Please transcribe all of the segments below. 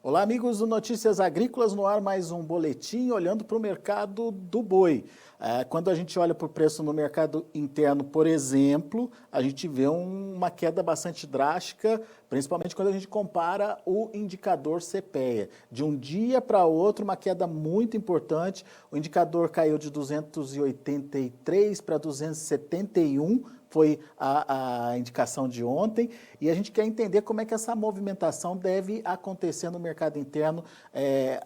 Olá, amigos do Notícias Agrícolas, no ar mais um boletim olhando para o mercado do boi. Quando a gente olha para o preço no mercado interno, por exemplo, a gente vê uma queda bastante drástica, principalmente quando a gente compara o indicador CPEA. De um dia para outro, uma queda muito importante. O indicador caiu de 283 para 271, foi a indicação de ontem, e a gente quer entender como é que essa movimentação deve acontecer no mercado interno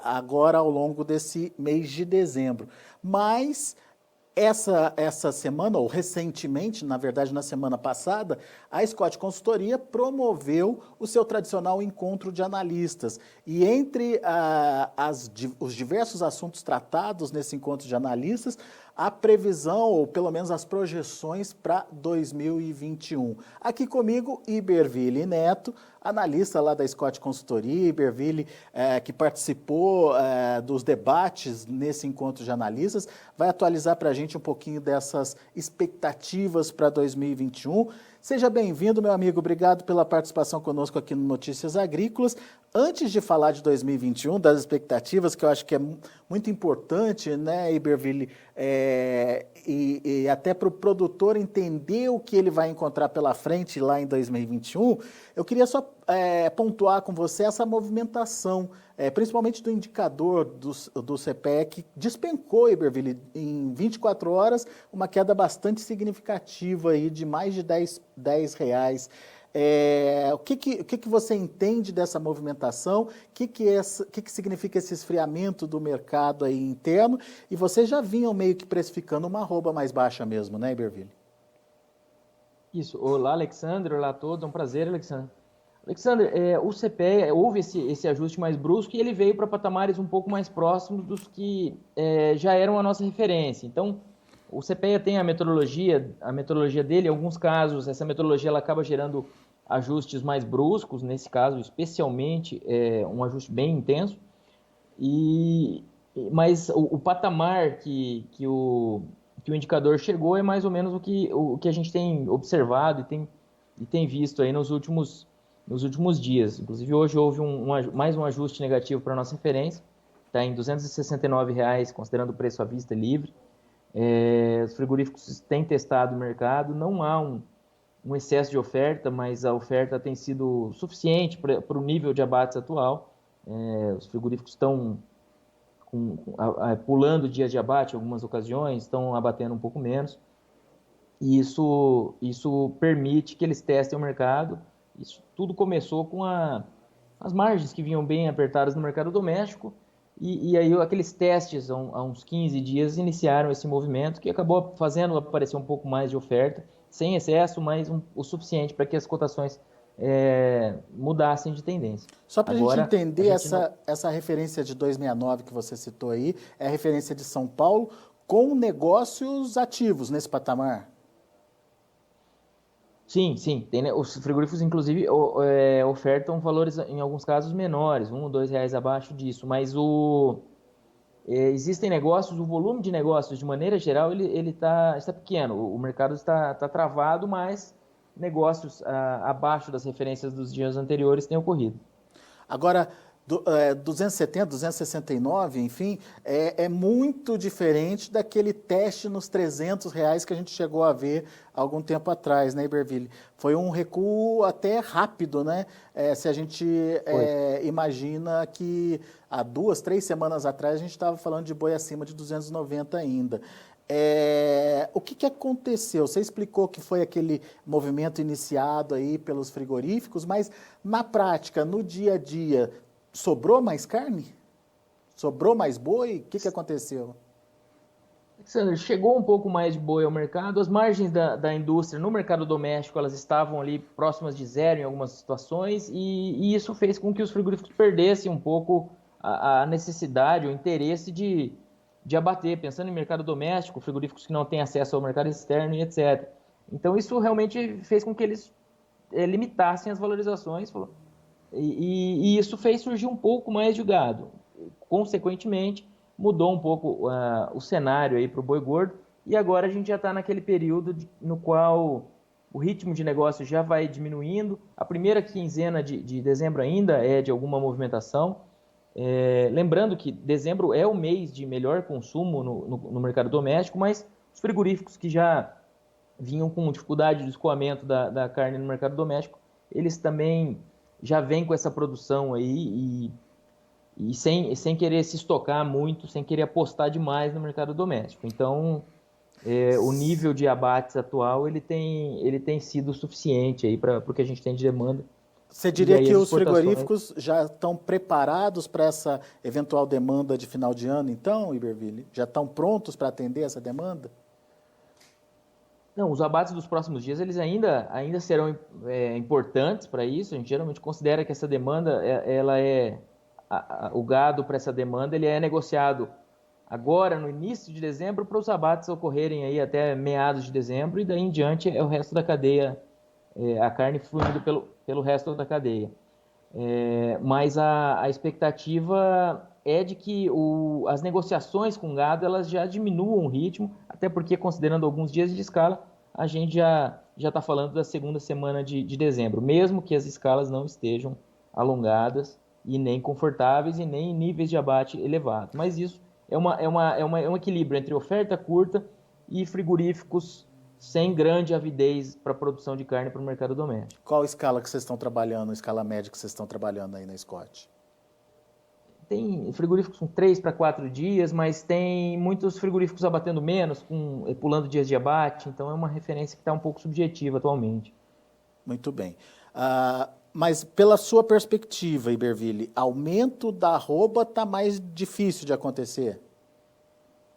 agora ao longo desse mês de dezembro. Mas essa semana, ou recentemente, na verdade na semana passada, a Scott Consultoria promoveu o seu tradicional encontro de analistas. E entre os diversos assuntos tratados nesse encontro de analistas, a previsão, ou pelo menos as projeções para 2021. Aqui comigo, Iberville Neto, analista lá da Scott Consultoria. Iberville, que participou dos debates nesse encontro de analistas, vai atualizar para a gente um pouquinho dessas expectativas para 2021. Seja bem-vindo, meu amigo. Obrigado pela participação conosco aqui no Notícias Agrícolas. Antes de falar de 2021, das expectativas, que eu acho que é muito importante, né, Iberville, e até para o produtor entender o que ele vai encontrar pela frente lá em 2021, eu queria só pontuar com você essa movimentação, principalmente do indicador do CPEA, que despencou, Iberville, em 24 horas, uma queda bastante significativa aí de mais de 10 reais. O que você entende dessa movimentação? O que significa esse esfriamento do mercado aí interno? E vocês já vinham meio que precificando uma arroba mais baixa mesmo, né, Iberville? Isso. Olá, Alexandre. Olá a todos. É um prazer, Alexandre. Alexandre, o CPEA, houve esse ajuste mais brusco e ele veio para patamares um pouco mais próximos dos que já eram a nossa referência. Então, o CPEA tem a metodologia dele, em alguns casos, essa metodologia ela acaba gerando ajustes mais bruscos, nesse caso, especialmente, um ajuste bem intenso, mas o patamar que o indicador chegou é mais ou menos o que a gente tem observado e tem visto aí nos últimos dias. Inclusive, hoje houve mais um ajuste negativo para a nossa referência, está em R$ 269, considerando o preço à vista livre. Os frigoríficos têm testado o mercado, não há um excesso de oferta, mas a oferta tem sido suficiente para o nível de abates atual. Os frigoríficos estão pulando dias de abate em algumas ocasiões, estão abatendo um pouco menos. E isso permite que eles testem o mercado. Isso tudo começou com as margens que vinham bem apertadas no mercado doméstico, e aí aqueles testes há uns 15 dias iniciaram esse movimento que acabou fazendo aparecer um pouco mais de oferta, sem excesso, mas o suficiente para que as cotações mudassem de tendência. Só para a gente entender, não... essa referência de 269 que você citou aí, é a referência de São Paulo com negócios ativos nesse patamar? Sim, sim. Tem, né? Os frigoríficos, inclusive, ofertam valores, em alguns casos, menores, R$ 1 ou R$ 2 abaixo disso. Mas existem negócios, o volume de negócios, de maneira geral, ele está pequeno. O mercado está travado, mas negócios abaixo das referências dos dias anteriores têm ocorrido. Agora, 270, 269, enfim, é muito diferente daquele teste nos R$ 300 que a gente chegou a ver há algum tempo atrás, né, Iberville? Foi um recuo até rápido, né? Se a gente imagina que há 2, 3 semanas atrás a gente estava falando de boi acima de 290 ainda. O que aconteceu? Você explicou que foi aquele movimento iniciado aí pelos frigoríficos, mas na prática, no dia a dia, sobrou mais carne? Sobrou mais boi? O que aconteceu? Alexandre, chegou um pouco mais de boi ao mercado, as margens da indústria no mercado doméstico elas estavam ali próximas de zero em algumas situações e isso fez com que os frigoríficos perdessem um pouco a necessidade, o interesse de abater, pensando em mercado doméstico, frigoríficos que não têm acesso ao mercado externo e etc. Então isso realmente fez com que eles limitassem as valorizações e isso fez surgir um pouco mais de gado. Consequentemente, mudou um pouco o cenário aí para o boi gordo e agora a gente já está naquele período no qual o ritmo de negócio já vai diminuindo. A primeira quinzena de dezembro ainda é de alguma movimentação, Lembrando que dezembro é o mês de melhor consumo no mercado doméstico, mas os frigoríficos que já vinham com dificuldade de escoamento da carne no mercado doméstico, eles também já vêm com essa produção aí e sem querer se estocar muito, sem querer apostar demais no mercado doméstico. Então, o nível de abates atual ele tem sido suficiente aí para o que a gente tem de demanda. Você E diria aí que as os exportações. frigoríficos já estão preparados para essa eventual demanda de final de ano, então, Iberville? Já estão prontos para atender essa demanda? Não, os abates dos próximos dias eles ainda serão importantes para isso. A gente geralmente considera que essa demanda, ela o gado para essa demanda ele é negociado agora no início de dezembro para os abates ocorrerem aí até meados de dezembro e daí em diante é o resto da cadeia, a carne fluindo pelo resto da cadeia. Mas a expectativa é de que as negociações com o gado elas já diminuam o ritmo, até porque, considerando alguns dias de escala, a gente já está falando da segunda semana de dezembro, mesmo que as escalas não estejam alongadas e nem confortáveis e nem em níveis de abate elevados. Mas isso é um equilíbrio entre oferta curta e frigoríficos sem grande avidez para a produção de carne para o mercado doméstico. Qual escala que vocês estão trabalhando, a escala média que vocês estão trabalhando aí na Scott? Tem frigoríficos com 3 para 4 dias, mas tem muitos frigoríficos abatendo menos, pulando dias de abate, então é uma referência que está um pouco subjetiva atualmente. Muito bem. Mas pela sua perspectiva, Iberville, aumento da arroba está mais difícil de acontecer?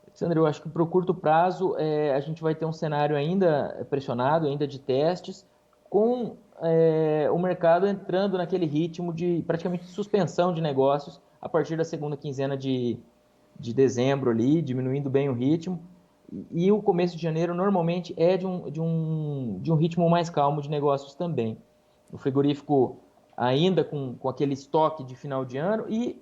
Alexandre, eu acho que para o curto prazo a gente vai ter um cenário ainda pressionado, ainda de testes, com o mercado entrando naquele ritmo de praticamente suspensão de negócios a partir da segunda quinzena de dezembro ali, diminuindo bem o ritmo. E o começo de janeiro normalmente é de um ritmo mais calmo de negócios também. O frigorífico ainda com aquele estoque de final de ano e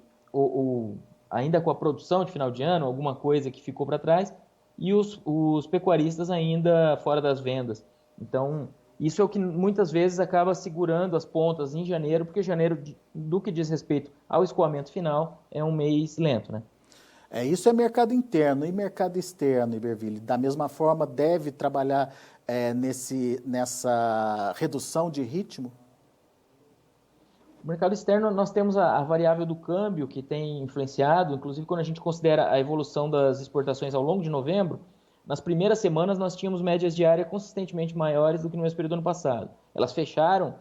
ainda com a produção de final de ano, alguma coisa que ficou para trás, e os pecuaristas ainda fora das vendas. Então, isso é o que muitas vezes acaba segurando as pontas em janeiro, porque janeiro, do que diz respeito ao escoamento final, é um mês lento, né? Isso é mercado interno e mercado externo, Iberville. Da mesma forma, deve trabalhar nessa redução de ritmo? No mercado externo, nós temos a variável do câmbio que tem influenciado, inclusive quando a gente considera a evolução das exportações ao longo de novembro, nas primeiras semanas nós tínhamos médias diárias consistentemente maiores do que no mesmo período do ano passado. Elas fecharam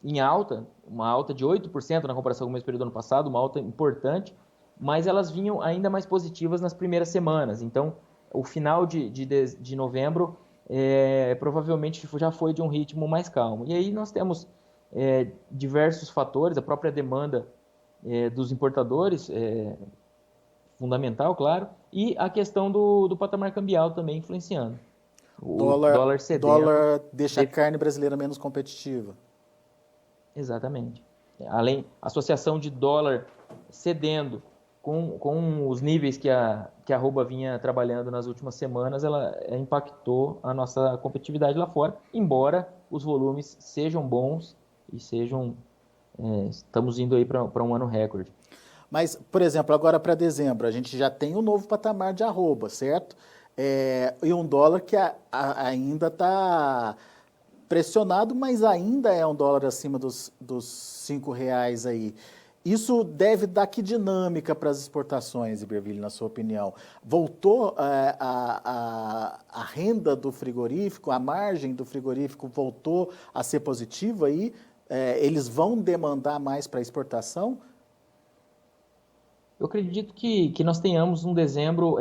em alta, uma alta de 8% na comparação com o mesmo período do ano passado, uma alta importante, mas elas vinham ainda mais positivas nas primeiras semanas. Então, o final de novembro provavelmente já foi de um ritmo mais calmo. E aí nós temos diversos fatores, a própria demanda dos importadores, fundamental, claro, e a questão do patamar cambial também influenciando. O dólar cedendo. Dólar deixa a carne brasileira menos competitiva. Exatamente. Além, a associação de dólar cedendo com os níveis que a arroba vinha trabalhando nas últimas semanas, ela impactou a nossa competitividade lá fora, embora os volumes sejam bons e estamos indo aí para um ano recorde. Mas, por exemplo, agora para dezembro, a gente já tem um novo patamar de arroba, certo? E um dólar que ainda está pressionado, mas ainda é um dólar acima dos R$ 5 aí. Isso deve dar que dinâmica para as exportações, Iberville, na sua opinião? Voltou a renda do frigorífico, a margem do frigorífico voltou a ser positiva aí? Eles vão demandar mais para exportação? Eu acredito que nós tenhamos um dezembro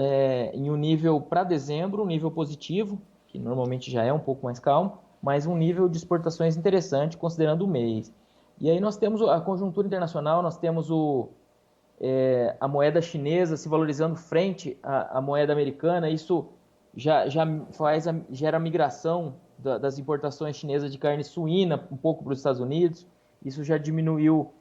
em um nível, para dezembro, um nível positivo, que normalmente já é um pouco mais calmo, mas um nível de exportações interessante, considerando o mês. E aí nós temos a conjuntura internacional, nós temos a moeda chinesa se valorizando frente à moeda americana, isso já gera migração das importações chinesas de carne suína um pouco para os Estados Unidos, isso já diminuiu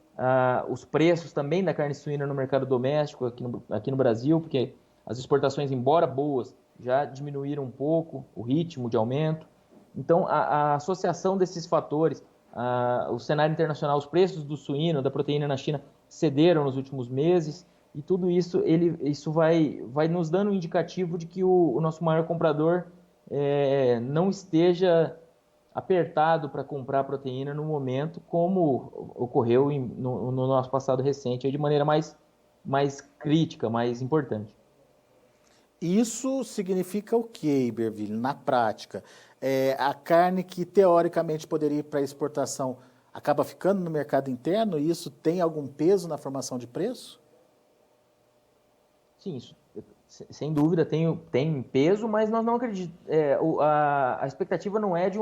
os preços também da carne suína no mercado doméstico aqui no Brasil, porque as exportações, embora boas, já diminuíram um pouco o ritmo de aumento. Então, a associação desses fatores, o cenário internacional, os preços do suíno, da proteína na China cederam nos últimos meses, e tudo isso, isso vai nos dando um indicativo de que o nosso maior comprador não esteja apertado para comprar proteína no momento, como ocorreu no nosso passado recente, de maneira mais crítica, mais importante. Isso significa o quê, Iberville, na prática? A carne que teoricamente poderia ir para exportação acaba ficando no mercado interno e isso tem algum peso na formação de preço? Sim, isso, sem dúvida tem peso, mas nós não acreditamos. A expectativa não é de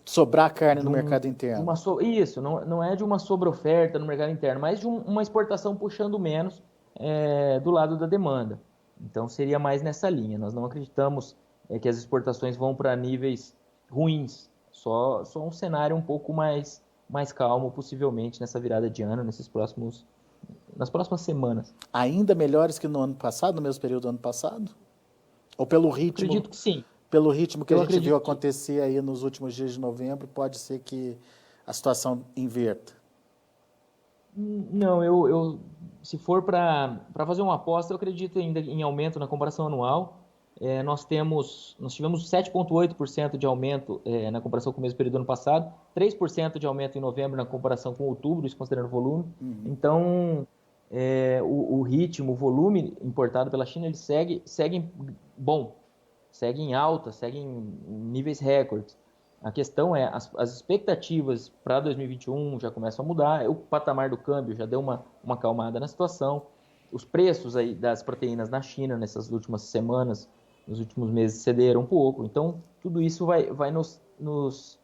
sobrar carne no mercado interno. Isso, não é de uma sobreoferta no mercado interno, mas de uma exportação puxando menos do lado da demanda. Então seria mais nessa linha. Nós não acreditamos que as exportações vão para níveis ruins. Só um cenário um pouco mais calmo, possivelmente, nessa virada de ano, nas próximas semanas. Ainda melhores que no ano passado, no mesmo período do ano passado? Ou pelo ritmo? Acredito que sim. Pelo ritmo que a gente viu acontecer aí nos últimos dias de novembro, pode ser que a situação inverta? Não, se for para fazer uma aposta, eu acredito ainda em aumento na comparação anual. Nós tivemos 7,8% de aumento na comparação com o mesmo período do ano passado, 3% de aumento em novembro na comparação com outubro, isso considerando o volume. Uhum. Então, o ritmo, o volume importado pela China, ele segue bom, segue em alta, segue em níveis recordes. A questão é, as expectativas para 2021 já começam a mudar, o patamar do câmbio já deu uma acalmada na situação, os preços aí das proteínas na China nessas últimas semanas, nos últimos meses cederam um pouco, então tudo isso vai nos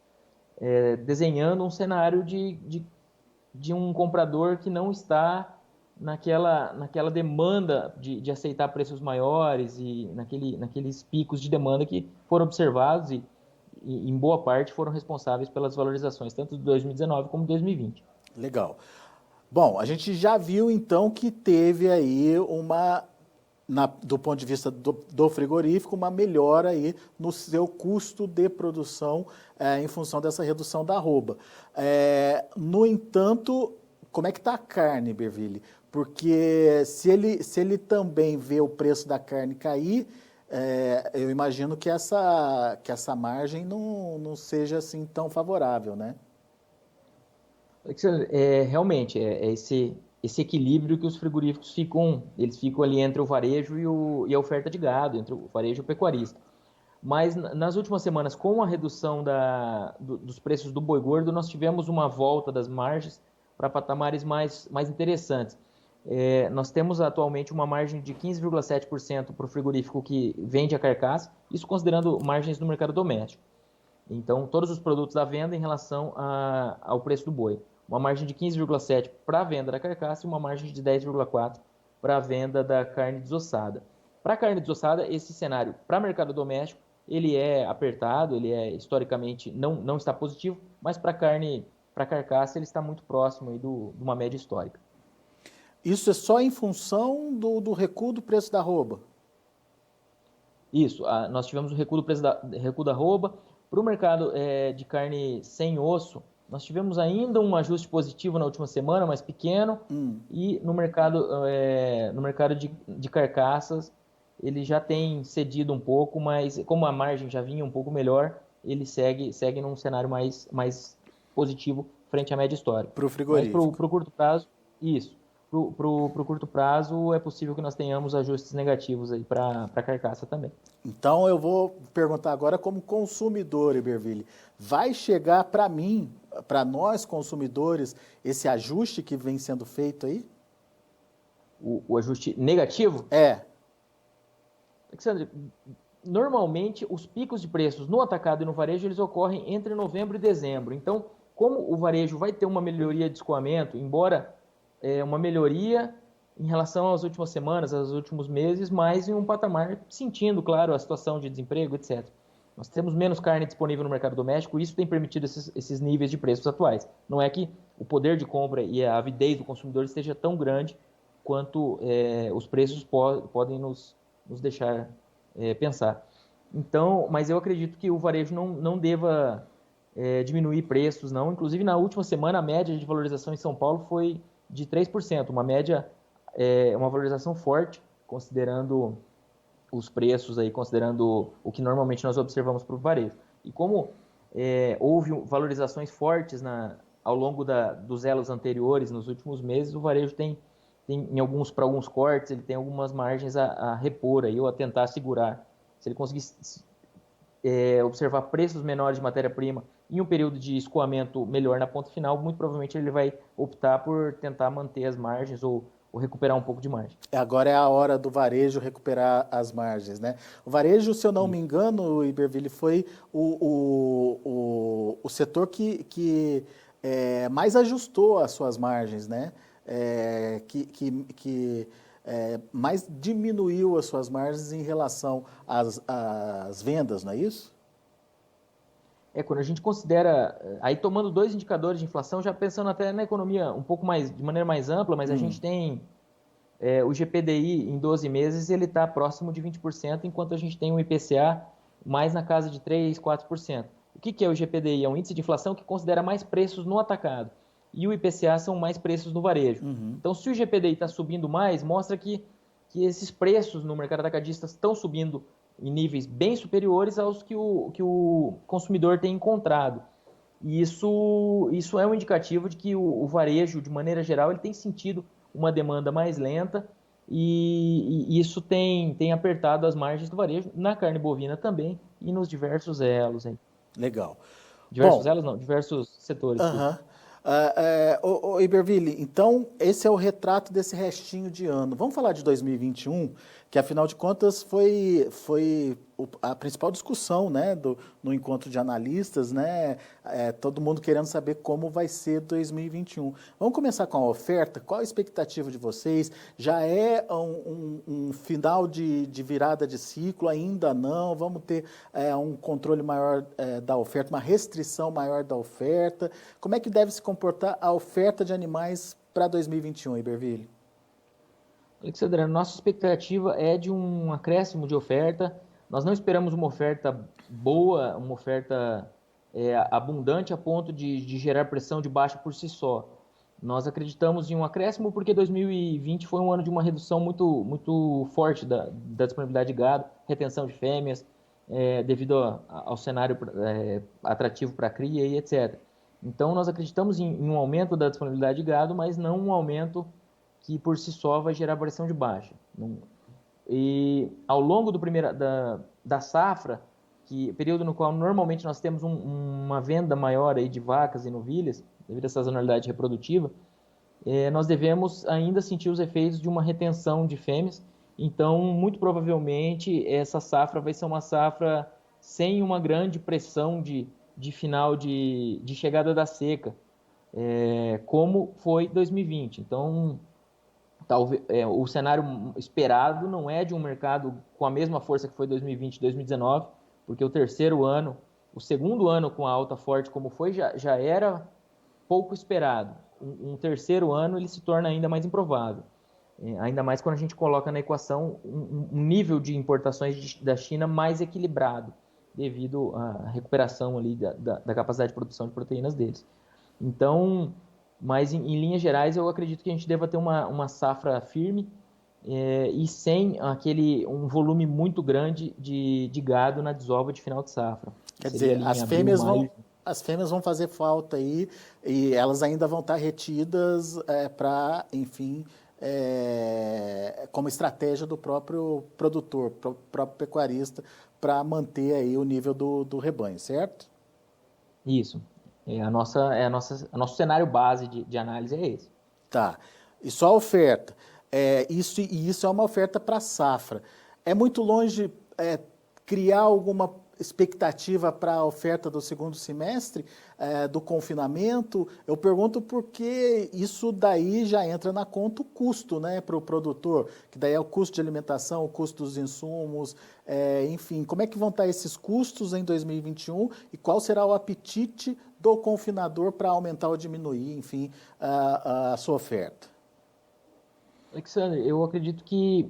desenhando um cenário de um comprador que não está naquela demanda de aceitar preços maiores e naqueles picos de demanda que foram observados e em boa parte foram responsáveis pelas valorizações tanto de 2019 como de 2020. Legal. Bom, a gente já viu então que teve aí do ponto de vista do frigorífico, uma melhora aí no seu custo de produção em função dessa redução da arroba. No entanto, como é que está a carne, Iberville? Porque se ele também vê o preço da carne cair, eu imagino que essa margem não seja assim tão favorável, né? Realmente, esse equilíbrio que os frigoríficos ficam ali entre o varejo e a oferta de gado, entre o varejo e o pecuarista. Mas nas últimas semanas, com a redução dos preços do boi gordo, nós tivemos uma volta das margens para patamares mais interessantes. Nós temos atualmente uma margem de 15,7% para o frigorífico que vende a carcaça, isso considerando margens no mercado doméstico. Então, todos os produtos à venda em relação ao preço do boi. Uma margem de 15,7% para a venda da carcaça e uma margem de 10,4% para a venda da carne desossada. Para a carne desossada, esse cenário para o mercado doméstico, ele é apertado, ele historicamente não está positivo, mas para a carcaça ele está muito próximo aí de uma média histórica. Isso é só em função do recuo do preço da arroba? Isso, nós tivemos o recuo da arroba. Para o mercado de carne sem osso, nós tivemos ainda um ajuste positivo na última semana, mas pequeno, e no mercado de carcaças, ele já tem cedido um pouco, mas como a margem já vinha um pouco melhor, ele segue num cenário mais positivo frente à média histórica. Para o frigorífico. Mas para o curto prazo, isso. Para o curto prazo, é possível que nós tenhamos ajustes negativos aí para a carcaça também. Então, eu vou perguntar agora como consumidor, Iberville. Vai chegar para mim, para nós consumidores, esse ajuste que vem sendo feito aí? O ajuste negativo? Alexandre, normalmente os picos de preços no atacado e no varejo, eles ocorrem entre novembro e dezembro. Então, como o varejo vai ter uma melhoria de escoamento, embora uma melhoria em relação às últimas semanas, aos últimos meses, mas em um patamar sentindo, claro, a situação de desemprego, etc. Nós temos menos carne disponível no mercado doméstico e isso tem permitido esses níveis de preços atuais. Não é que o poder de compra e a avidez do consumidor esteja tão grande quanto os preços podem nos deixar pensar. Então, mas eu acredito que o varejo não deva diminuir preços, não. Inclusive, na última semana, a média de valorização em São Paulo foi de 3%, uma média, uma valorização forte, considerando os preços aí, considerando o que normalmente nós observamos para o varejo. E como houve valorizações fortes ao longo dos elos anteriores, nos últimos meses, o varejo tem para alguns cortes, ele tem algumas margens a repor aí, ou a tentar segurar. Se ele conseguir observar preços menores de matéria-prima em um período de escoamento melhor na ponta final, muito provavelmente ele vai optar por tentar manter as margens ou recuperar um pouco de margem. Agora é a hora do varejo recuperar as margens, né? O varejo, se eu não me engano, Iberville, foi o setor que mais ajustou as suas margens, né? Que mais diminuiu as suas margens em relação às vendas, não é isso? Quando a gente considera, aí tomando 2 indicadores de inflação, já pensando até na economia um pouco mais, de maneira mais ampla, mas a gente tem o GPDI em 12 meses, ele está próximo de 20%, enquanto a gente tem o IPCA mais na casa de 3%, 4%. O que é o GPDI? É um índice de inflação que considera mais preços no atacado. E o IPCA são mais preços no varejo. Então, se o GPDI está subindo mais, mostra que esses preços no mercado atacadista estão subindo em níveis bem superiores aos que o consumidor tem encontrado. E isso é um indicativo de que o varejo, de maneira geral, ele tem sentido uma demanda mais lenta e isso tem apertado as margens do varejo, na carne bovina também e nos diversos elos. Aí. Legal. Diversos elos não, diversos setores. Iberville, então esse é o retrato desse restinho de ano. Vamos falar de 2021, que afinal de contas foi a principal discussão, né, no encontro de analistas, né, todo mundo querendo saber como vai ser 2021. Vamos começar com a oferta. Qual a expectativa de vocês? Já é um final de virada de ciclo? Ainda não? Vamos ter um controle maior da oferta, uma restrição maior da oferta? Como é que deve se comportar a oferta de animais para 2021, Iberville? Alexandre, nossa expectativa é de um acréscimo de oferta. Nós não esperamos uma oferta boa, uma oferta abundante a ponto de gerar pressão de baixa por si só. Nós acreditamos em um acréscimo porque 2020 foi um ano de uma redução muito, muito forte da disponibilidade de gado, retenção de fêmeas, devido ao cenário atrativo para a cria e etc. Então, nós acreditamos em um aumento da disponibilidade de gado, mas não um aumento que por si só vai gerar variação de baixa. E ao longo da safra, período no qual normalmente nós temos uma venda maior aí de vacas e novilhas, devido a essa sazonalidade reprodutiva, nós devemos ainda sentir os efeitos de uma retenção de fêmeas. Então, muito provavelmente, essa safra vai ser uma safra sem uma grande pressão de final de chegada da seca, como foi 2020. Então, talvez o cenário esperado não é de um mercado com a mesma força que foi 2020 e 2019, porque o segundo ano com a alta forte como foi, já era pouco esperado. Um terceiro ano ele se torna ainda mais improvável. Ainda mais quando a gente coloca na equação um nível de importações da China mais equilibrado, devido à recuperação ali da capacidade de produção de proteínas deles. Então, mas em linhas gerais, eu acredito que a gente deva ter uma safra firme e sem um volume muito grande de gado na desova de final de safra. Quer dizer, as fêmeas vão fazer falta aí e elas ainda vão estar retidas para, enfim, como estratégia do próprio produtor, próprio pecuarista, para manter aí o nível do rebanho, certo? Isso. Nosso cenário base de análise é esse. Tá. E só a oferta. Isso é uma oferta para safra. É muito longe criar alguma expectativa para a oferta do segundo semestre do confinamento? Eu pergunto porque isso daí já entra na conta o custo, né, para o produtor, que daí é o custo de alimentação, o custo dos insumos, enfim, como é que vão estar esses custos em 2021 e qual será o apetite do confinador para aumentar ou diminuir, enfim, a sua oferta? Alexandre, eu acredito que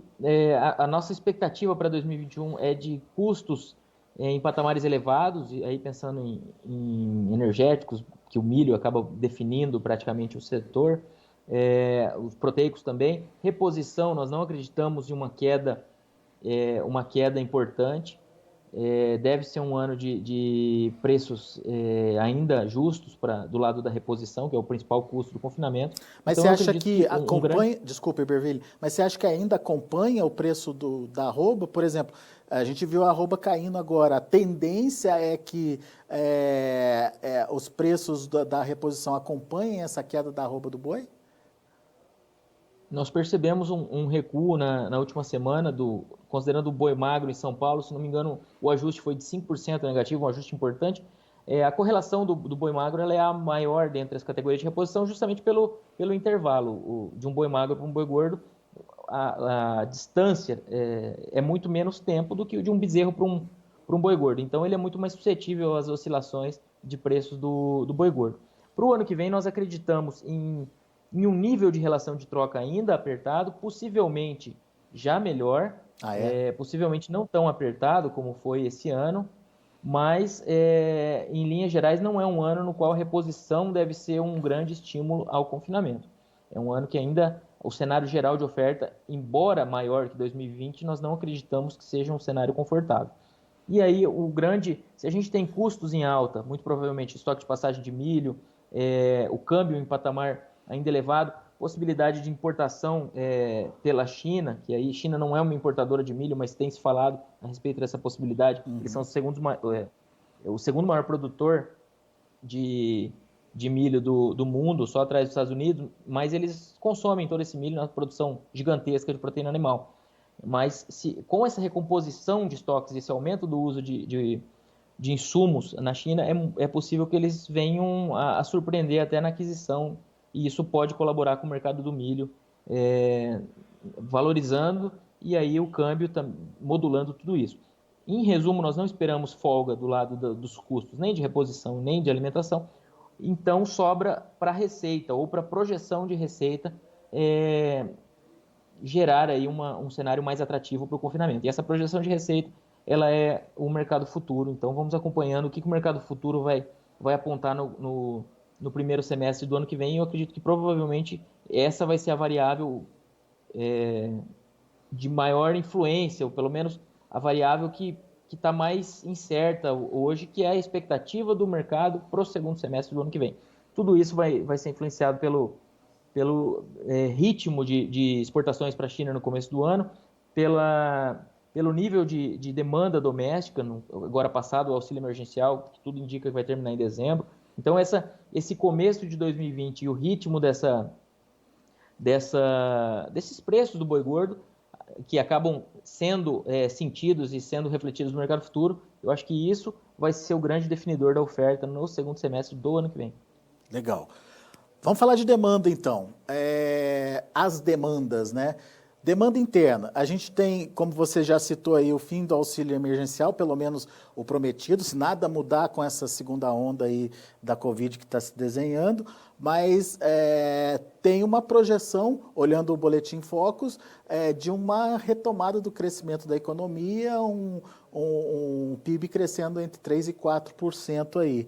a nossa expectativa para 2021 é de custos em patamares elevados, e aí pensando em energéticos, que o milho acaba definindo praticamente o setor, os proteicos também. Reposição, nós não acreditamos em uma queda importante. Deve ser um ano de preços ainda justos do lado da reposição, que é o principal custo do confinamento. Mas Então, você eu acha acredito que grande... Desculpa, Iberville, mas você acha que ainda acompanha o preço da arroba? Por exemplo, a gente viu a arroba caindo agora. A tendência é que os preços da reposição acompanhem essa queda da arroba do boi? Nós percebemos um recuo na última semana, considerando o boi magro em São Paulo, se não me engano, o ajuste foi de 5% negativo, um ajuste importante. A correlação do boi magro ela é a maior dentre as categorias de reposição, justamente pelo intervalo de um boi magro para um boi gordo. A distância é muito menos tempo do que o de um bezerro para um boi gordo. Então, ele é muito mais suscetível às oscilações de preços do boi gordo. Para o ano que vem, nós acreditamos em um nível de relação de troca ainda apertado, possivelmente já melhor, possivelmente não tão apertado como foi esse ano, mas em linhas gerais não é um ano no qual a reposição deve ser um grande estímulo ao confinamento. É um ano que ainda o cenário geral de oferta, embora maior que 2020, nós não acreditamos que seja um cenário confortável. E aí, se a gente tem custos em alta, muito provavelmente estoque de passagem de milho, o câmbio em patamar ainda elevado, possibilidade de importação pela China, que aí a China não é uma importadora de milho, mas tem se falado a respeito dessa possibilidade. Eles são o segundo maior produtor de milho do mundo, só atrás dos Estados Unidos, mas eles consomem todo esse milho na produção gigantesca de proteína animal. Mas com essa recomposição de estoques, esse aumento do uso de insumos na China, é possível que eles venham a surpreender até na aquisição, e isso pode colaborar com o mercado do milho, valorizando, e aí o câmbio modulando tudo isso. Em resumo, nós não esperamos folga do lado dos custos, nem de reposição, nem de alimentação, então sobra para a receita, ou para a projeção de receita, gerar aí um cenário mais atrativo para o confinamento. E essa projeção de receita, ela é o mercado futuro, então vamos acompanhando o que o mercado futuro vai apontar no primeiro semestre do ano que vem, e eu acredito que provavelmente essa vai ser a variável de maior influência, ou pelo menos a variável que está mais incerta hoje, que é a expectativa do mercado para o segundo semestre do ano que vem. Tudo isso vai ser influenciado pelo ritmo de exportações para a China no começo do ano, pelo nível de demanda doméstica, agora passado o auxílio emergencial, que tudo indica que vai terminar em dezembro. Então, esse começo de 2020 e o ritmo desses preços do boi gordo, que acabam sendo sentidos e sendo refletidos no mercado futuro, eu acho que isso vai ser o grande definidor da oferta no segundo semestre do ano que vem. Legal. Vamos falar de demanda, então. As demandas, né? Demanda interna. A gente tem, como você já citou aí, o fim do auxílio emergencial, pelo menos o prometido, se nada mudar com essa segunda onda aí da Covid que está se desenhando, mas tem uma projeção, olhando o Boletim Focus, de uma retomada do crescimento da economia, um PIB crescendo entre 3% e 4% aí.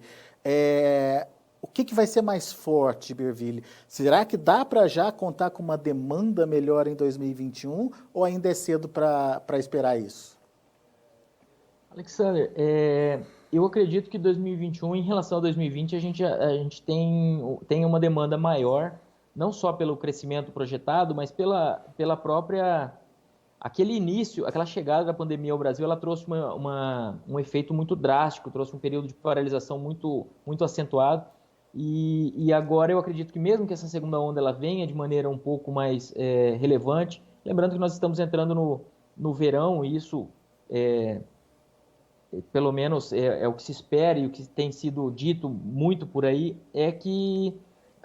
O que vai ser mais forte, Iberville? Será que dá para já contar com uma demanda melhor em 2021 ou ainda é cedo para esperar isso? Alexander, eu acredito que 2021, em relação a 2020, a gente tem uma demanda maior, não só pelo crescimento projetado, mas pela própria... Aquele início, aquela chegada da pandemia ao Brasil, ela trouxe um efeito muito drástico, trouxe um período de paralisação muito, muito acentuado. E agora eu acredito que mesmo que essa segunda onda ela venha de maneira um pouco mais relevante, lembrando que nós estamos entrando no verão, e isso pelo menos é o que se espera, e o que tem sido dito muito por aí, é que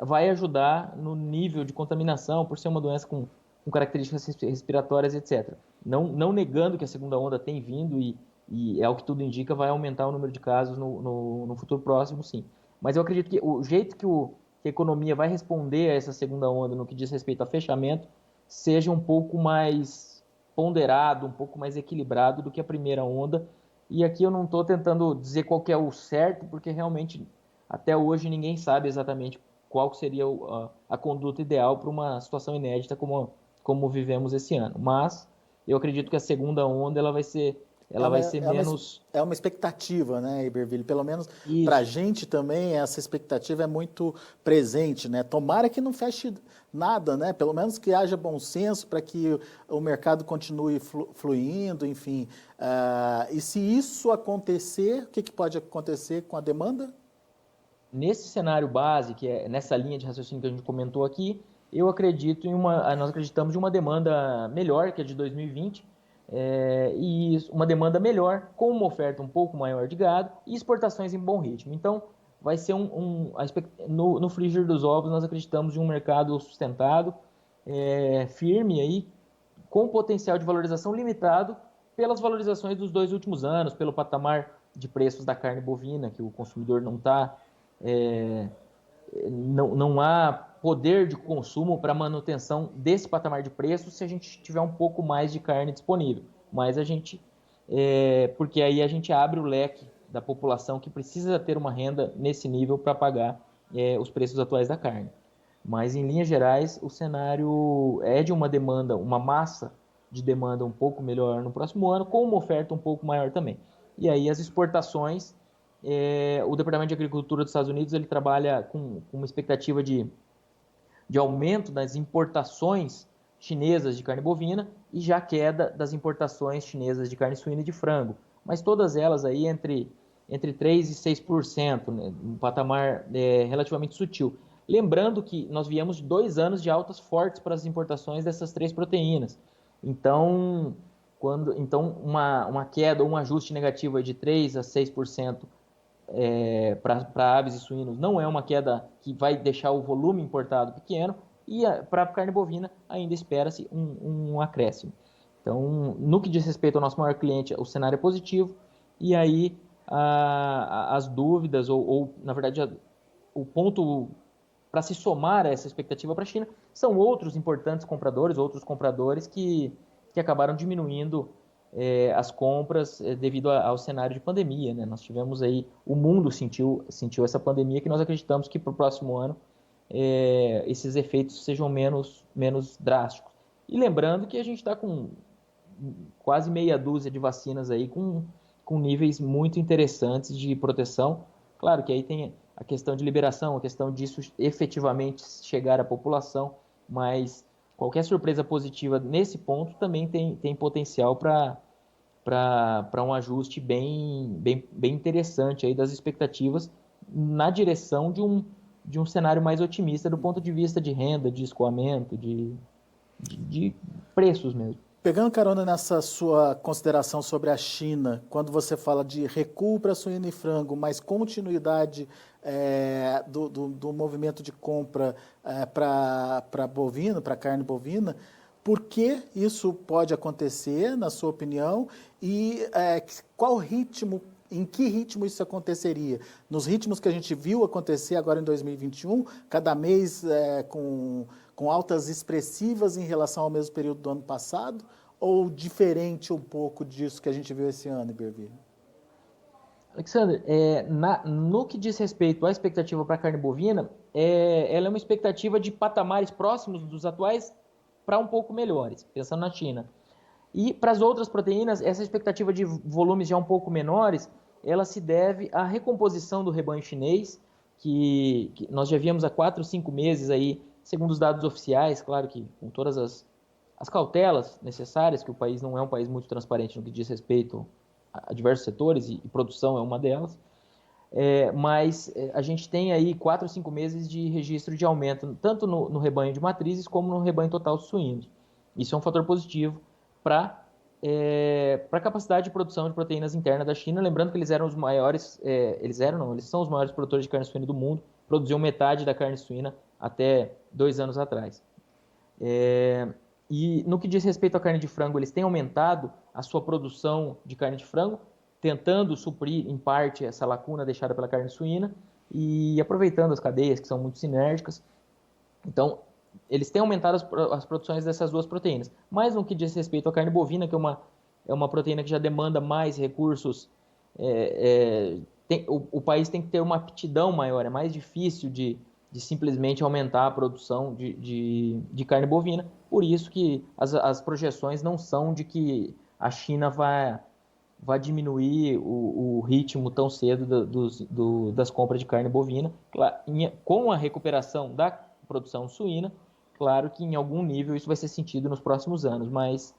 vai ajudar no nível de contaminação, por ser uma doença com características respiratórias, etc. Não negando que a segunda onda tem vindo, e é o que tudo indica, vai aumentar o número de casos no futuro próximo, sim. Mas eu acredito que o jeito que a economia vai responder a essa segunda onda no que diz respeito a fechamento seja um pouco mais ponderado, um pouco mais equilibrado do que a primeira onda. E aqui eu não estou tentando dizer qual que é o certo, porque realmente até hoje ninguém sabe exatamente qual seria a conduta ideal para uma situação inédita como vivemos esse ano. Mas eu acredito que a segunda onda ela vai ser menos... É uma expectativa, né, Iberville? Pelo menos para a Isso. gente também, essa expectativa é muito presente, né? Tomara que não feche nada, né? Pelo menos que haja bom senso para que o mercado continue fluindo, enfim. E se isso acontecer, o que pode acontecer com a demanda? Nesse cenário base, que é nessa linha de raciocínio que a gente comentou aqui, nós acreditamos em uma demanda melhor que a de 2020, e uma demanda melhor, com uma oferta um pouco maior de gado e exportações em bom ritmo. Então, vai ser no frigir dos ovos, nós acreditamos em um mercado sustentado, firme aí, com potencial de valorização limitado pelas valorizações dos 2 últimos anos, pelo patamar de preços da carne bovina, que o consumidor não há poder de consumo para manutenção desse patamar de preço se a gente tiver um pouco mais de carne disponível. Mas porque aí a gente abre o leque da população que precisa ter uma renda nesse nível para pagar os preços atuais da carne. Mas, em linhas gerais, o cenário é de uma demanda, uma massa de demanda um pouco melhor no próximo ano, com uma oferta um pouco maior também. E aí as exportações, o Departamento de Agricultura dos Estados Unidos ele trabalha com uma expectativa de aumento das importações chinesas de carne bovina e já queda das importações chinesas de carne suína e de frango. Mas todas elas aí entre 3% e 6%, né, um patamar relativamente sutil. Lembrando que nós viemos de 2 anos de altas fortes para as importações dessas 3 proteínas. Então, uma queda ou um ajuste negativo de 3% a 6% para aves e suínos não é uma queda que vai deixar o volume importado pequeno, e para a carne bovina ainda espera-se um acréscimo. Então, no que diz respeito ao nosso maior cliente, o cenário é positivo, e aí as dúvidas, ou na verdade, o ponto para se somar a essa expectativa para a China, são outros importantes compradores, outros compradores que acabaram diminuindo as compras devido ao cenário de pandemia, né? Nós tivemos aí, o mundo sentiu essa pandemia, que nós acreditamos que para o próximo ano esses efeitos sejam menos drásticos. E lembrando que a gente está com quase meia dúzia de vacinas aí com níveis muito interessantes de proteção. Claro que aí tem a questão de liberação, a questão disso efetivamente chegar à população, mas qualquer surpresa positiva nesse ponto também tem potencial para um ajuste bem interessante aí das expectativas na direção de um cenário mais otimista do ponto de vista de renda, de escoamento, de preços mesmo. Pegando carona nessa sua consideração sobre a China, quando você fala de recuo para suíno e frango, mas continuidade do movimento de compra para bovino, para carne bovina, por que isso pode acontecer, na sua opinião, e qual ritmo, em que ritmo isso aconteceria? Nos ritmos que a gente viu acontecer agora em 2021, cada mês com altas expressivas em relação ao mesmo período do ano passado, ou diferente um pouco disso que a gente viu esse ano, Iberville? Alexander, no que diz respeito à expectativa para a carne bovina, ela é uma expectativa de patamares próximos dos atuais para um pouco melhores, pensando na China. E para as outras proteínas, essa expectativa de volumes já um pouco menores, ela se deve à recomposição do rebanho chinês, que nós já víamos há 4 ou 5 meses aí, segundo os dados oficiais, claro que com todas as cautelas necessárias, que o país não é um país muito transparente no que diz respeito a diversos setores, e produção é uma delas, mas a gente tem aí 4 ou 5 meses de registro de aumento, tanto no rebanho de matrizes, como no rebanho total de suínos. Isso é um fator positivo para a capacidade de produção de proteínas interna da China, lembrando que eles eram os maiores, eles são os maiores produtores de carne suína do mundo, produziam metade da carne suína até 2 anos atrás. E no que diz respeito à carne de frango, eles têm aumentado a sua produção de carne de frango, tentando suprir, em parte, essa lacuna deixada pela carne suína e aproveitando as cadeias, que são muito sinérgicas. Então, eles têm aumentado as produções dessas 2 proteínas. Mas no que diz respeito à carne bovina, que é uma proteína que já demanda mais recursos, o país tem que ter uma aptidão maior, é mais difícil de de simplesmente aumentar a produção de carne bovina. Por isso que as projeções não são de que a China vai diminuir o ritmo tão cedo das compras de carne bovina. Com a recuperação da produção suína, claro que em algum nível isso vai ser sentido nos próximos anos, mas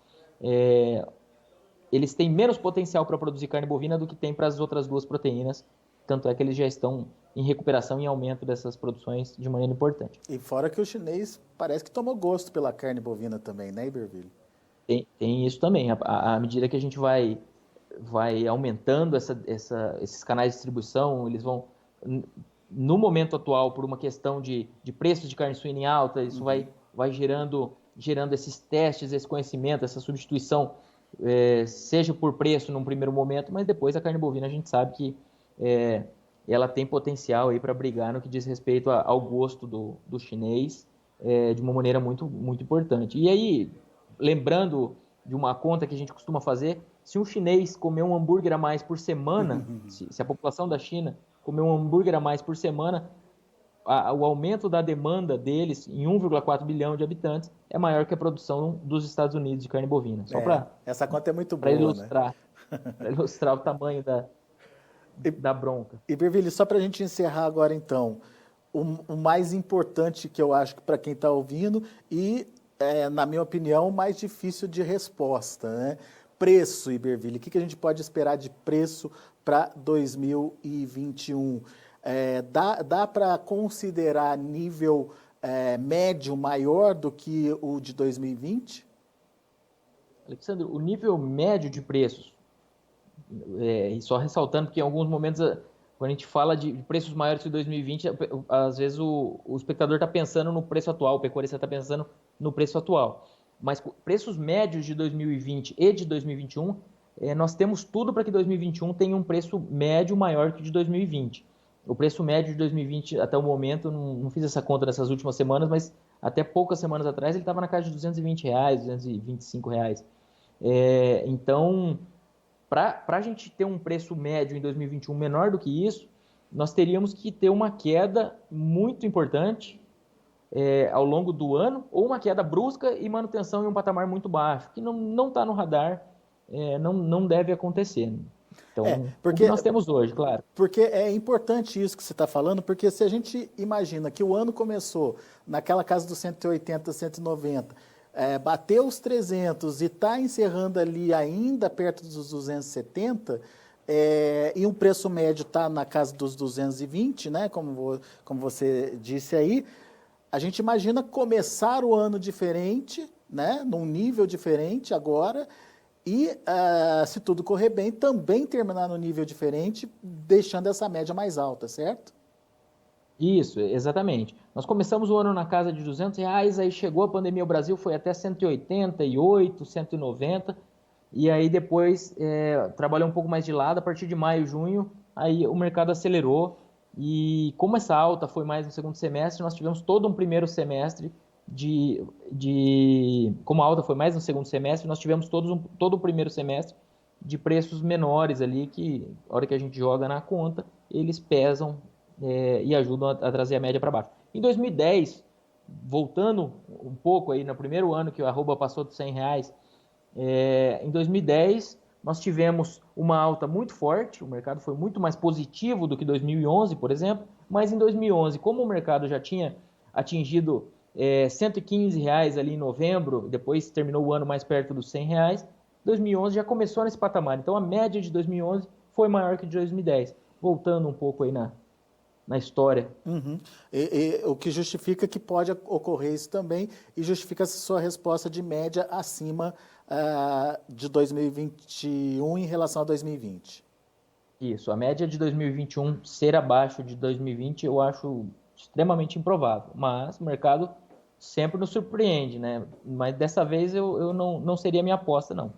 eles têm menos potencial para produzir carne bovina do que tem para as outras duas proteínas, tanto é que eles já estão em recuperação e aumento dessas produções de maneira importante. E fora que o chinês parece que tomou gosto pela carne bovina também, né, Iberville? Tem isso também. À medida que a gente vai aumentando esses canais de distribuição, eles vão, no momento atual, por uma questão de preço de carne suína em alta, isso vai gerando esses testes, esse conhecimento, essa substituição, seja por preço num primeiro momento, mas depois a carne bovina a gente sabe que ela tem potencial aí para brigar no que diz respeito ao gosto do chinês, de uma maneira muito, muito importante. E aí, lembrando de uma conta que a gente costuma fazer, se um chinês comer um hambúrguer a mais por semana, se a população da China comer um hambúrguer a mais por semana, o aumento da demanda deles em 1,4 bilhão de habitantes é maior que a produção dos Estados Unidos de carne bovina. Só essa conta é muito boa, ilustrar, né? Para ilustrar o tamanho da bronca. Iberville, só para a gente encerrar agora então, o mais importante que eu acho que para quem está ouvindo e, na minha opinião, o mais difícil de resposta, né? Preço, Iberville, o que a gente pode esperar de preço para 2021? Dá para considerar nível médio maior do que o de 2020? Alexandre, o nível médio de preços, e só ressaltando que em alguns momentos, quando a gente fala de preços maiores que 2020, às vezes o espectador está pensando no preço atual, o pecuarista está pensando no preço atual. Mas preços médios de 2020 e de 2021, nós temos tudo para que 2021 tenha um preço médio maior que o de 2020. O preço médio de 2020, até o momento, não fiz essa conta nessas últimas semanas, mas até poucas semanas atrás ele estava na casa de R$220, R$225. Então, para a gente ter um preço médio em 2021 menor do que isso, nós teríamos que ter uma queda muito importante ao longo do ano, ou uma queda brusca e manutenção em um patamar muito baixo, que não está no radar, não deve acontecer. Então, porque, o que nós temos hoje, claro. Porque é importante isso que você está falando, porque se a gente imagina que o ano começou naquela casa dos 180, 190, bateu os 300 e está encerrando ali ainda perto dos 270, e um preço médio está na casa dos 220, né, como você disse aí, a gente imagina começar o ano diferente, né, num nível diferente agora, e, se tudo correr bem, também terminar no nível diferente, deixando essa média mais alta, certo? Isso, exatamente. Nós começamos o ano na casa de R$200, aí chegou a pandemia, o Brasil foi até 188, 190, e aí depois trabalhou um pouco mais de lado, a partir de maio, junho, aí o mercado acelerou, e como essa alta foi mais no segundo semestre, nós tivemos todo um primeiro semestre como a alta foi mais no segundo semestre, nós tivemos todo o primeiro semestre de preços menores ali, que a hora que a gente joga na conta, eles pesam e ajudam a trazer a média para baixo. Em 2010, voltando um pouco aí no primeiro ano que o arroba passou de R$100, em 2010 nós tivemos uma alta muito forte, o mercado foi muito mais positivo do que 2011, por exemplo, mas em 2011, como o mercado já tinha atingido R$115 ali em novembro, depois terminou o ano mais perto dos R$100, 2011 já começou nesse patamar. Então a média de 2011 foi maior que de 2010. Voltando um pouco aí na história. O que justifica que pode ocorrer isso também, e justifica essa sua resposta de média acima de 2021 em relação a 2020. Isso, a média de 2021 ser abaixo de 2020 eu acho extremamente improvável, mas o mercado sempre nos surpreende, né? Mas dessa vez eu não seria minha aposta, não.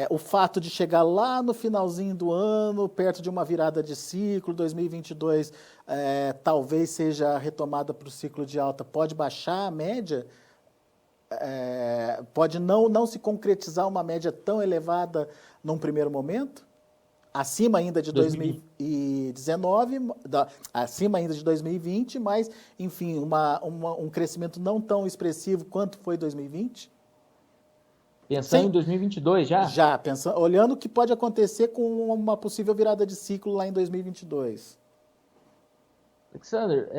O fato de chegar lá no finalzinho do ano, perto de uma virada de ciclo, 2022 talvez seja a retomada para o ciclo de alta, pode baixar a média? Pode não se concretizar uma média tão elevada num primeiro momento? acima ainda de 2019, acima ainda de 2020, mas, enfim, um crescimento não tão expressivo quanto foi 2020? Pensando em 2022 já? Já, pensando, olhando o que pode acontecer com uma possível virada de ciclo lá em 2022. Alexander,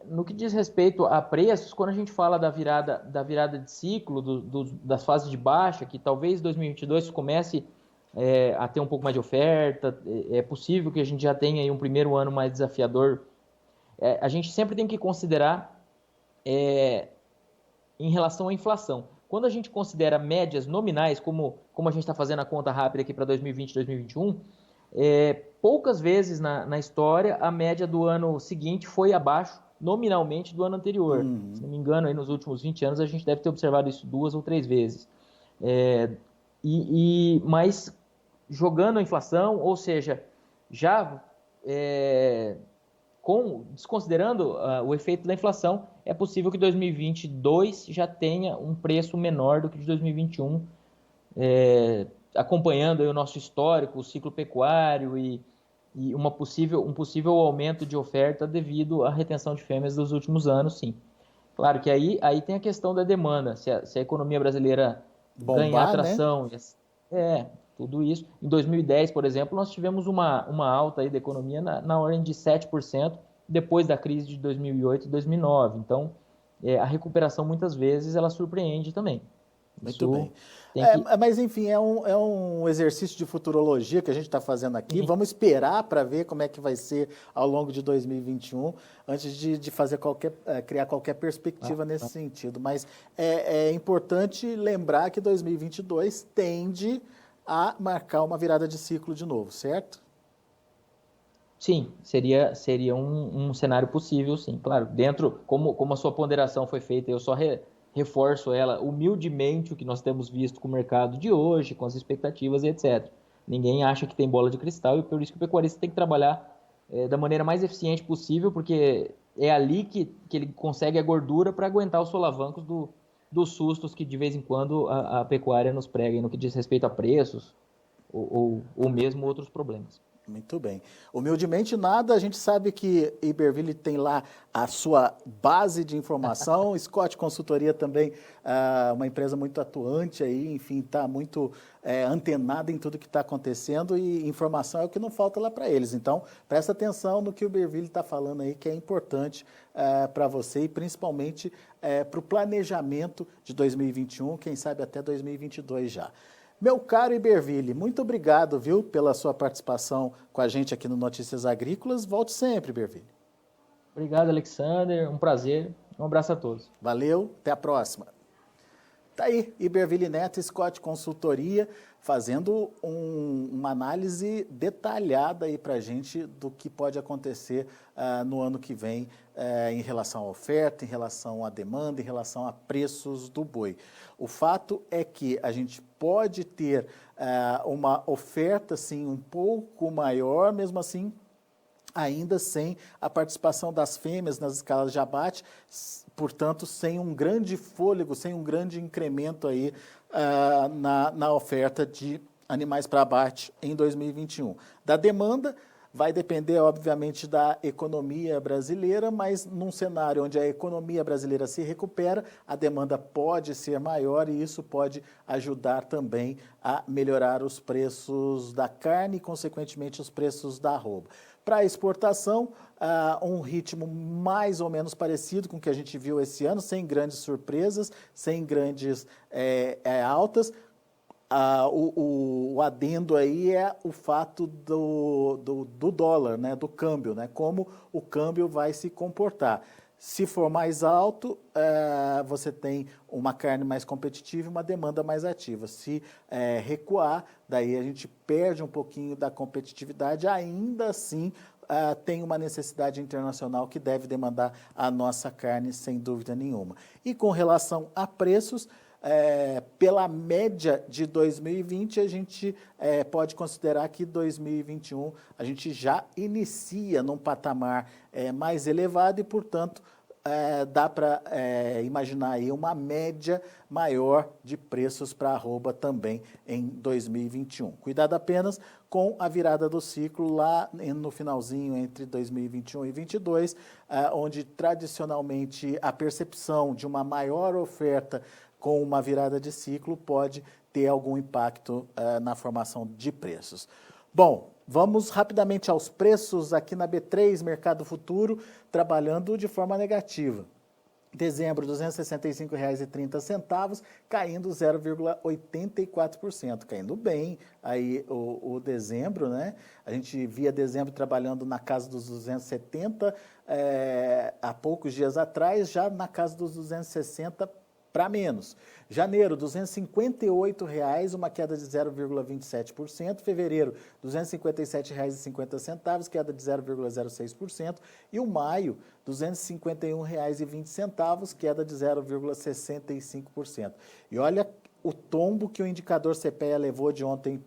no que diz respeito a preços, quando a gente fala da virada de ciclo, das fases de baixa, que talvez 2022 comece a ter um pouco mais de oferta, é possível que a gente já tenha aí um primeiro ano mais desafiador. A gente sempre tem que considerar em relação à inflação. Quando a gente considera médias nominais, como a gente está fazendo a conta rápida aqui para 2020 e 2021, poucas vezes na história a média do ano seguinte foi abaixo nominalmente do ano anterior. Se não me engano, aí nos últimos 20 anos a gente deve ter observado isso 2 ou 3 vezes. Mas jogando a inflação, ou seja, já desconsiderando o efeito da inflação, é possível que 2022 já tenha um preço menor do que de 2021, acompanhando aí o nosso histórico, o ciclo pecuário e um possível aumento de oferta devido à retenção de fêmeas dos últimos anos, sim. Claro que aí tem a questão da demanda, se a economia brasileira ganhar Bombar, né? atração, tudo isso. Em 2010, por exemplo, nós tivemos uma alta aí da economia na ordem de 7%, depois da crise de 2008 e 2009. Então, a recuperação, muitas vezes, ela surpreende também. Muito bem. Mas, enfim, é um exercício de futurologia que a gente está fazendo aqui. Vamos esperar para ver como é que vai ser ao longo de 2021, antes de fazer criar qualquer perspectiva nesse sentido. Mas é importante lembrar que 2022 tende a marcar uma virada de ciclo de novo, certo? Sim, seria um cenário possível, sim. Claro, como a sua ponderação foi feita, eu só reforço ela humildemente, o que nós temos visto com o mercado de hoje, com as expectativas e etc. Ninguém acha que tem bola de cristal e por isso que o pecuarista tem que trabalhar da maneira mais eficiente possível, porque é ali que ele consegue a gordura para aguentar os solavancos dos sustos que de vez em quando a pecuária nos prega, no que diz respeito a preços ou mesmo outros problemas. Muito bem. Humildemente nada, a gente sabe que Iberville tem lá a sua base de informação, Scott Consultoria também, uma empresa muito atuante aí, enfim, está muito antenada em tudo que está acontecendo e informação é o que não falta lá para eles. Então, presta atenção no que o Iberville está falando aí, que é importante para você e principalmente para o planejamento de 2021, quem sabe até 2022 já. Meu caro Iberville, muito obrigado, viu, pela sua participação com a gente aqui no Notícias Agrícolas. Volte sempre, Iberville. Obrigado, Alexander. Um prazer. Um abraço a todos. Valeu, até a próxima. Tá aí, Iberville Neto, Scott Consultoria, fazendo uma análise detalhada aí para a gente do que pode acontecer no ano que vem em relação à oferta, em relação à demanda, em relação a preços do boi. O fato é que a gente pode ter uma oferta, sim, um pouco maior, mesmo assim, ainda sem a participação das fêmeas nas escalas de abate, portanto, sem um grande fôlego, sem um grande incremento aí na oferta de animais para abate em 2021. Da demanda, vai depender, obviamente, da economia brasileira, mas num cenário onde a economia brasileira se recupera, a demanda pode ser maior e isso pode ajudar também a melhorar os preços da carne e, consequentemente, os preços da arroba. Para a exportação, um ritmo mais ou menos parecido com o que a gente viu esse ano, sem grandes surpresas, sem grandes altas. O adendo aí é o fato do dólar, né, do câmbio, né, como o câmbio vai se comportar. Se for mais alto, você tem uma carne mais competitiva e uma demanda mais ativa. Se recuar, daí a gente perde um pouquinho da competitividade, ainda assim tem uma necessidade internacional que deve demandar a nossa carne, sem dúvida nenhuma. E com relação a preços, pela média de 2020, a gente pode considerar que 2021 a gente já inicia num patamar mais elevado e, portanto, dá para imaginar aí uma média maior de preços para arroba também em 2021. Cuidado apenas com a virada do ciclo lá no finalzinho entre 2021 e 2022, onde tradicionalmente a percepção de uma maior oferta com uma virada de ciclo pode ter algum impacto na formação de preços. Bom, vamos rapidamente aos preços aqui na B3, Mercado Futuro, trabalhando de forma negativa. Dezembro, R$ 265,30, caindo 0,84%, caindo bem aí o dezembro, né? A gente via dezembro trabalhando na casa dos 270, há poucos dias atrás, já na casa dos 260 para menos. Janeiro, R$ 258,00, uma queda de 0,27%. Fevereiro, R$ 257,50, queda de 0,06%. E o maio, R$ 251,20, queda de 0,65%. E olha o tombo que o indicador CPEA levou de ontem,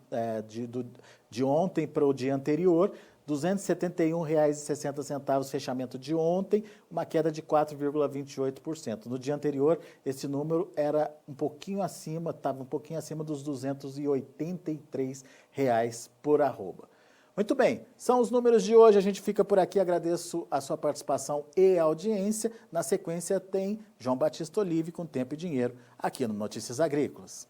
de ontem para o dia anterior, R$ 271,60, fechamento de ontem, uma queda de 4,28%. No dia anterior, esse número era um pouquinho acima, estava um pouquinho acima dos R$ 283,00 por arroba. Muito bem, são os números de hoje, a gente fica por aqui, agradeço a sua participação e audiência. Na sequência tem João Batista Olive com Tempo e Dinheiro, aqui no Notícias Agrícolas.